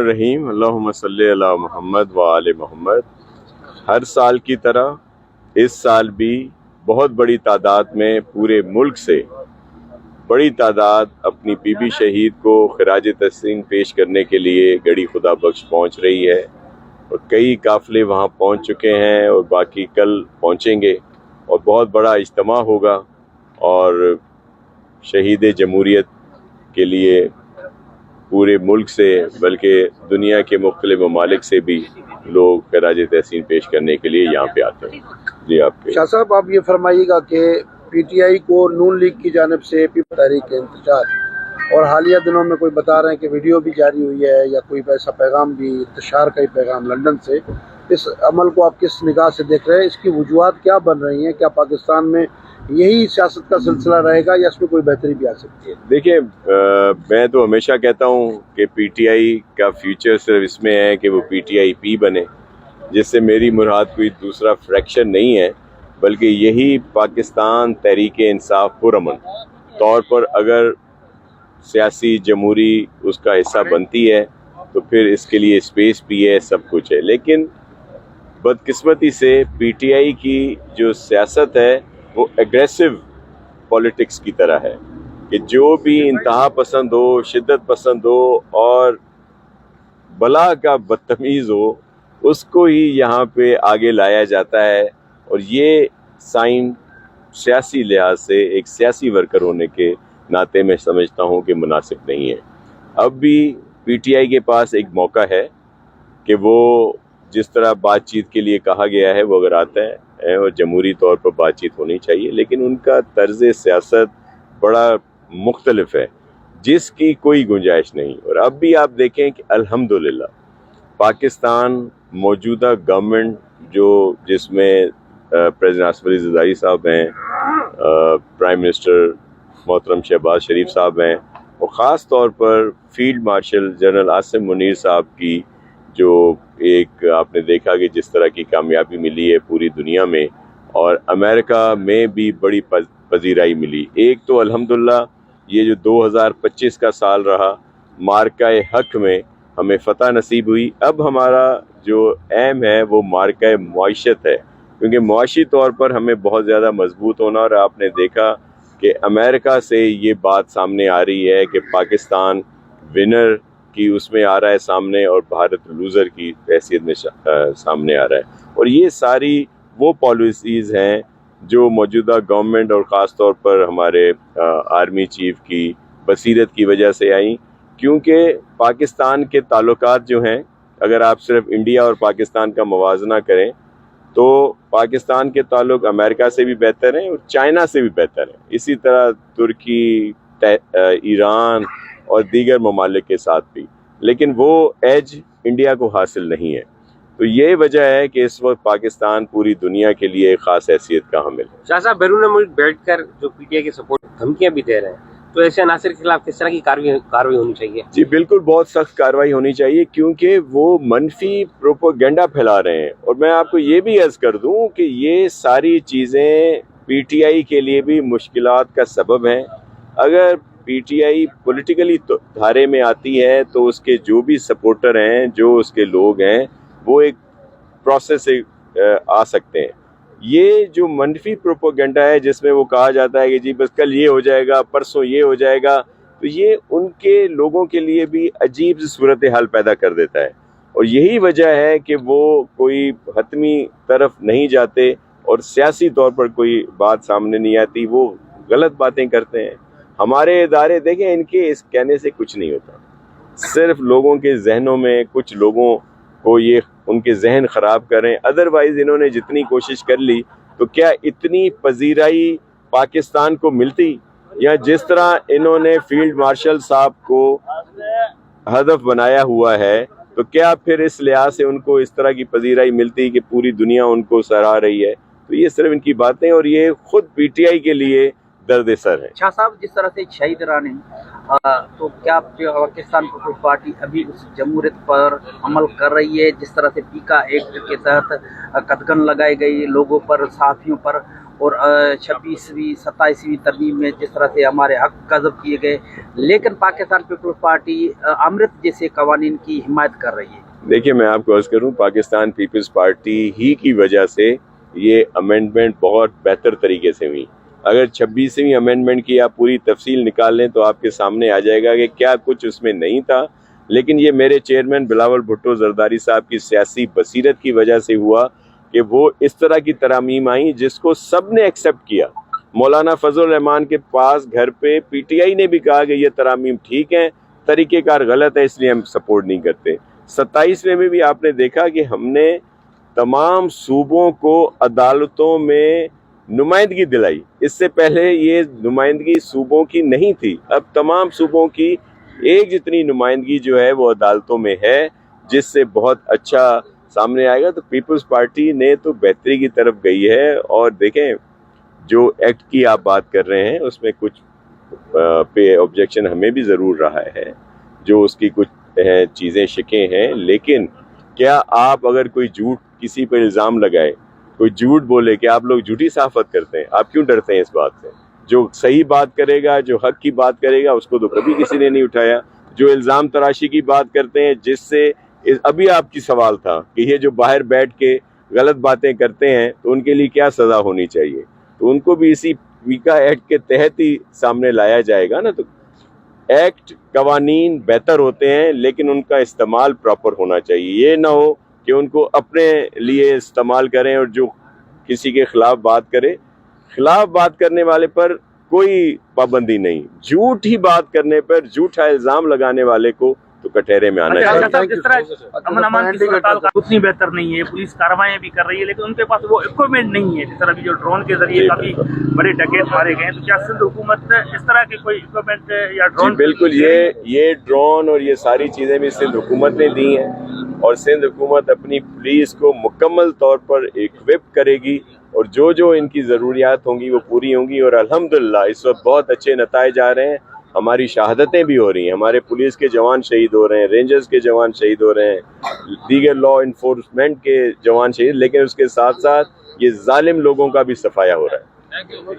रहीम अल्लाहुम्मा सल्ली अला मुहम्मद व आले मोहम्मद। हर साल की तरह इस साल भी बहुत बड़ी तादाद में पूरे मुल्क से बड़ी तादाद अपनी बीबी शहीद को खिराज तहसीन पेश करने के लिए गड़ी खुदा बख्श पहुँच रही है और कई काफ़िले वहाँ पहुँच चुके हैं और बाकी कल पहुँचेंगे और बहुत बड़ा इज्तिमा होगा और शहीद जमहूरियत के लिए पूरे मुल्क से बल्कि दुनिया के मुख्तलिफ ममालिक से भी लोग खिराज तहसीन पेश करने के लिए यहाँ पे आते हैं। जी आपके शाह साहब, आप ये फरमाइएगा कि पीटीआई को नून लीग की जानिब से तहरीक इंतजार और हालिया दिनों में कोई बता रहे हैं कि वीडियो भी जारी हुई है या कोई ऐसा पैगाम भी, इंतशार का ही पैगाम लंदन से, इस अमल को आप किस निगाह से देख रहे हैं? इसकी वजूहात क्या बन रही हैं? क्या पाकिस्तान में यही सियासत का सिलसिला रहेगा या इसमें कोई बेहतरी भी आ सकती है? देखिए, मैं तो हमेशा कहता हूँ कि पीटीआई का फ्यूचर सिर्फ इसमें है कि वो पीटीआई बने, जिससे मेरी मुराद कोई दूसरा फ्रैक्शन नहीं है, बल्कि यही पाकिस्तान तहरीक इंसाफ पुरअमन तौर पर अगर सियासी जमहूरी उसका हिस्सा बनती है तो फिर इसके लिए स्पेस भी है, सब कुछ है। लेकिन बदकिस्मती से पीटीआई की जो सियासत है वो एग्रेसिव पॉलिटिक्स की तरह है कि जो भी इंतहा पसंद हो, शिद्दत पसंद हो और बला का बदतमीज़ हो, उसको ही यहाँ पे आगे लाया जाता है। और ये साइन सियासी लिहाज से एक सियासी वर्कर होने के नाते मैं समझता हूँ कि मुनासिब नहीं है। अब भी पीटीआई के पास एक मौका है कि वो जिस तरह बातचीत के लिए कहा गया है वो अगर आता है और जमहूरी तौर पर बातचीत होनी चाहिए, लेकिन उनका तर्ज सियासत बड़ा मुख्तलिफ है जिसकी कोई गुंजाइश नहीं। और अब भी आप देखें कि अल्हम्दुलिल्लाह पाकिस्तान मौजूदा गवर्नमेंट जिसमें प्रेसिडेंट आसिफ अली ज़रदारी साहब हैं, प्राइम मिनिस्टर मोहतरम शहबाज शरीफ साहब हैं और ख़ास तौर पर field marshal general Asim Munir साहब की जो एक आपने देखा कि जिस तरह की कामयाबी मिली है पूरी दुनिया में और अमेरिका में भी बड़ी पजीराई मिली। एक तो अल्हम्दुलिल्लाह ये जो 2025 का साल रहा, मार्का हक में हमें फ़तह नसीब हुई। अब हमारा जो एम है वो मार्का मुआशत है, क्योंकि मुआशी तौर पर हमें बहुत ज़्यादा मजबूत होना। और आपने देखा कि अमेरिका से ये बात सामने आ रही है कि पाकिस्तान विनर की उसमें आ रहा है सामने और भारत लूज़र की हैसियत में सामने आ रहा है। और ये सारी वो पॉलिसीज़ हैं जो मौजूदा गवर्नमेंट और ख़ास तौर पर हमारे आर्मी चीफ की बसीरत की वजह से आई, क्योंकि पाकिस्तान के ताल्लुकात जो हैं, अगर आप सिर्फ इंडिया और पाकिस्तान का मुवाजना करें तो पाकिस्तान के ताल्लुक अमेरिका से भी बेहतर हैं और चाइना से भी बेहतर हैं, इसी तरह तुर्की, ईरान और दीगर ममालिक के साथ भी। लेकिन वो एज इंडिया को हासिल नहीं है। तो ये वजह है कि इस वक्त पाकिस्तान पूरी दुनिया के लिए एक खास हैसियत का हामिल है। शाह साहब, बैरून मुल्क बैठकर जो पीटीआई के सपोर्ट धमकियां भी दे रहे हैं, तो ऐसे अनासर के खिलाफ किस तरह की कार्रवाई होनी चाहिए? जी बिल्कुल, बहुत सख्त कार्रवाई होनी चाहिए, क्योंकि वो मनफी प्रोपेगेंडा फैला रहे हैं। और मैं आपको ये भी अर्ज कर दूं कि ये सारी चीज़ें पीटीआई के लिए भी मुश्किलात का सबब हैं। अगर पीटीआई पॉलिटिकली धारे में आती है तो उसके जो भी सपोर्टर हैं, जो उसके लोग हैं, वो एक प्रोसेस से आ सकते हैं। ये जो मनफी प्रोपेगेंडा है जिसमें वो कहा जाता है कि जी बस कल ये हो जाएगा, परसों ये हो जाएगा, तो ये उनके लोगों के लिए भी अजीब सी सूरत हाल पैदा कर देता है। और यही वजह है कि वो कोई हतमी तरफ नहीं जाते और सियासी तौर पर कोई बात सामने नहीं आती, वो गलत बातें करते हैं। हमारे इदारे देखें, इनके इस कहने से कुछ नहीं होता, सिर्फ लोगों के जहनों में कुछ लोगों को ये उनके जहन ख़राब करें। अदरवाइज़ इन्होंने जितनी कोशिश कर ली तो क्या इतनी पजीराई पाकिस्तान को मिलती? या जिस तरह इन्होंने फील्ड मार्शल साहब को हदफ बनाया हुआ है, तो क्या फिर इस लिहाज से उनको इस तरह की पजीराई मिलती कि पूरी दुनिया उनको सराह रही है? तो ये सिर्फ इनकी बातें और ये खुद पीटीआई के लिए दर्द सर है। शाह साहब, जिस तरह से शहीद रानी, तो क्या पाकिस्तान की कोई पार्टी अभी उस जमहूरियत पर अमल कर रही है? जिस तरह से पीका एक्ट के तहत कदगन लगाई गई लोगों पर, सहाफ़ियों पर, और 26वीं 27वीं तरमीम में जिस तरह से हमारे हक गज़ब किए गए, लेकिन पाकिस्तान पीपल्स पार्टी अमृत जैसे कवानीन की हिमायत कर रही है। देखिए, मैं आपको अर्ज करूं, पाकिस्तान पीपल्स पार्टी ही की वजह से ये अमेंडमेंट बहुत बेहतर तरीके से हुई। अगर 26वीं अमेंडमेंट की आप पूरी तफसील निकाल लें तो आपके सामने आ जाएगा कि क्या कुछ उसमें नहीं था, लेकिन ये मेरे चेयरमैन बिलावल भुट्टो जरदारी साहब की सियासी बसीरत की वजह से हुआ कि वो इस तरह की तरामीम आई जिसको सब ने एक्सेप्ट किया। मौलाना फजल रहमान के पास घर पे पीटीआई ने भी कहा कि ये तरामीम ठीक है, तरीक़ेकार गलत है, इसलिए हम सपोर्ट नहीं करते। 27वें में भी आपने देखा कि हमने तमाम सूबों को अदालतों में नुमाइंदगी दिलाई। इससे पहले ये नुमाइंदगी सूबों की नहीं थी, अब तमाम सूबों की एक जितनी नुमाइंदगी जो है वो अदालतों में है, जिससे बहुत अच्छा सामने आएगा। तो पीपल्स पार्टी ने तो बेहतरी की तरफ गई है। और देखें, जो एक्ट की आप बात कर रहे हैं उसमें कुछ पे ऑब्जेक्शन हमें भी ज़रूर रहा है, जो उसकी कुछ चीज़ें शिकें हैं, लेकिन क्या आप अगर कोई झूठ किसी पर इल्ज़ाम लगाए, कोई झूठ बोले कि आप लोग झूठी सहाफ़त करते हैं, आप क्यों डरते हैं इस बात से? जो सही बात करेगा, जो हक की बात करेगा, उसको तो कभी किसी ने नहीं उठाया। जो इल्ज़ाम तराशी की बात करते हैं, जिससे अभी आपकी सवाल था कि ये जो बाहर बैठ के गलत बातें करते हैं तो उनके लिए क्या सज़ा होनी चाहिए, तो उनको भी इसी वीका एक्ट के तहत ही सामने लाया जाएगा ना। तो एक्ट कवानीन बेहतर होते हैं, लेकिन उनका इस्तेमाल प्रॉपर होना चाहिए। ये ना हो कि उनको अपने लिए इस्तेमाल करें और जो किसी के खिलाफ बात करे, खिलाफ बात करने वाले पर कोई पाबंदी नहीं, झूठी बात करने पर, झूठा इल्जाम लगाने वाले को तो कटहरे में आना चाहिए। जिस तरह अमन अमान की सूरत उतनी बेहतर नहीं है, पुलिस कार्रवाई भी कर रही है, लेकिन उनके पास वो इक्विपमेंट नहीं है। जिस तरह जो ड्रोन के जरिए काफी बड़े डकैत मारे गए, तो क्या सिंध हुकूमत इस तरह के कोई इक्विपमेंट या ड्रोन? बिल्कुल, ये ड्रोन और ये सारी चीजें भी सिंध हुकूमत ने दी हैं, और सिंध हुकूमत अपनी पुलिस को मुकम्मल तौर पर इक्विप करेगी, और जो जो इनकी ज़रूरियात होंगी वो पूरी होंगी। और अल्हम्दुलिल्लाह इस वक्त बहुत अच्छे नताइज आ रहे हैं, हमारी शहादतें भी हो रही हैं, हमारे पुलिस के जवान शहीद हो रहे हैं, रेंजर्स के जवान शहीद हो रहे हैं, दीगर लॉ इन्फोर्समेंट के जवान शहीद, लेकिन उसके साथ साथ ये जालिम लोगों का भी सफाया हो रहा है।